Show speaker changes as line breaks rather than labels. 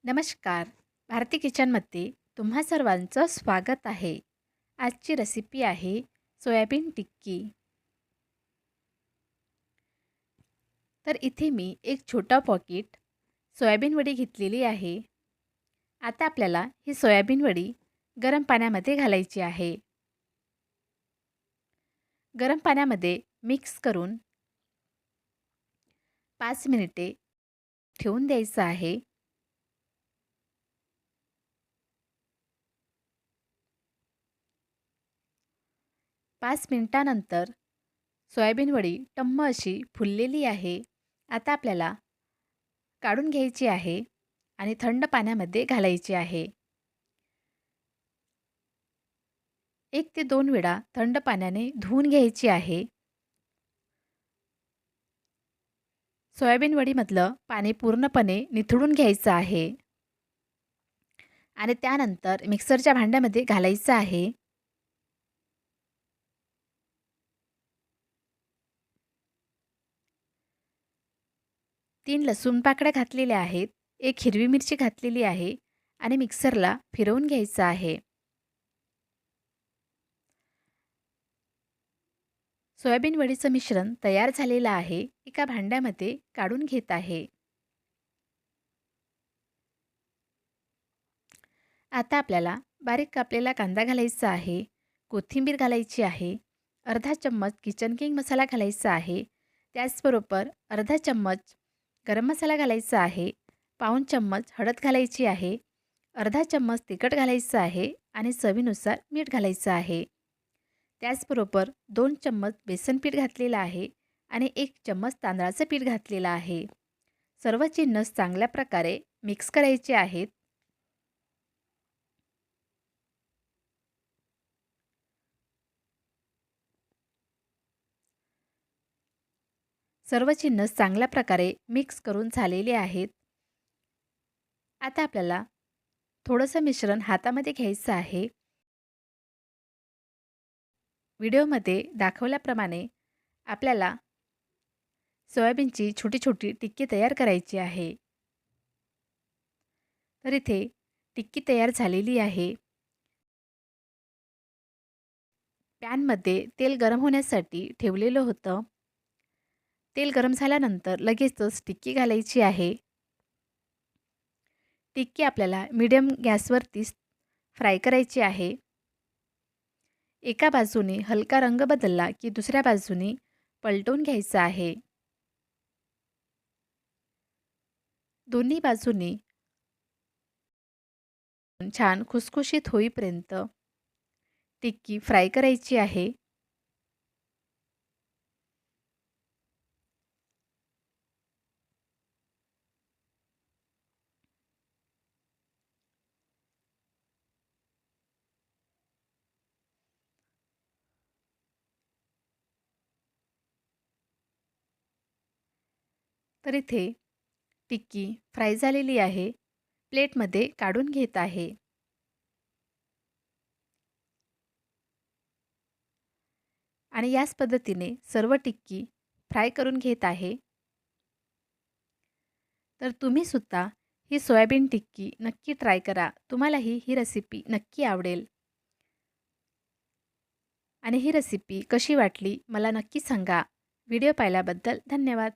नमस्कार. भारती किचनमध्ये तुम्हा सर्वांचं स्वागत आहे. आजची रेसिपी आहे सोयाबीन टिक्की. तर इथे मी एक छोटा पॉकेट सोयाबीन वडी घेतलेली आहे. आता आपल्याला ही सोयाबीन वडी गरम पाण्यामध्ये घालायची आहे. गरम पाण्यामध्ये मिक्स करून 5 मिनिटे ठेवून द्यायचं आहे. 5 मिनिटानंतर सोयाबीन वडी टम्म अशी फुललेली आहे. आता आपल्याला काढून घ्यायची आहे आणि थंड पाण्यामध्ये घालायची आहे. 1 ते 2 वेळा थंड पाण्याने धुवून घ्यायची आहे. सोयाबीन वडीमधलं पाणी पूर्णपणे निथळून घ्यायचं आहे आणि त्यानंतर मिक्सरच्या भांड्यामध्ये घालायचं आहे. 3 लसूण पाकळ्या घातलेल्या आहेत. 1 हिरवी मिरची घातलेली आहे आणि मिक्सरला फिरवून घ्यायचं आहे. सोयाबीन वडीचं मिश्रण तयार झालेलं आहे. एका भांड्यामध्ये काढून घेत आहे. आता आपल्याला बारीक कापलेला कांदा घालायचा आहे. कोथिंबीर घालायची आहे. अर्धा चम्मच किचन किंग मसाला घालायचा आहे. त्याचबरोबर अर्धा चम्मच गरम मसाला घालायचा आहे. पाऊण चम्मच हळद घालायची आहे. अर्धा चम्मच तिखट घालायचं आहे आणि चवीनुसार मीठ घालायचं आहे. त्याचबरोबर 2 चम्मच बेसन पीठ घातलेलं आहे आणि 1 चम्मच तांदळाचं पीठ घातलेलं आहे. सर्व जिन्नस चांगल्या प्रकारे मिक्स करायचे आहेत. सर्व जिन्नस चांगल्या प्रकारे मिक्स करून झालेले आहेत. आता आपल्याला थोडंसं मिश्रण हातामध्ये घ्यायचं आहे. व्हिडिओमध्ये दाखवल्याप्रमाणे आपल्याला सोयाबीनची छोटी छोटी टिक्की तयार करायची आहे. तर इथे टिक्की तयार झालेली आहे. पॅनमध्ये तेल गरम होण्यासाठी ठेवलेलं होतं. तेल गरम झाल्यानंतर लगेचच टिक्की घालायची आहे. टिक्की आपल्याला मीडियम गॅसवरती फ्राय करायची आहे. एका बाजूने हलका रंग बदलला की दुसऱ्या बाजूने पलटवून घ्यायचा आहे. दोन्ही बाजूनी छान खुसखुशीत होईपर्यंत टिक्की फ्राय करायची आहे. तर इथे टिक्की फ्राय झालेली आहे. प्लेटमध्ये काढून घेत आहे. आणि याच पद्धतीने सर्व टिक्की फ्राय करून घेत आहे. तर तुम्ही सुद्धा ही सोयाबीन टिक्की नक्की ट्राय करा. तुम्हालाही ही रेसिपी नक्की आवडेल. आणि ही रेसिपी कशी वाटली मला नक्की सांगा. व्हिडिओ पाहिल्याबद्दल धन्यवाद.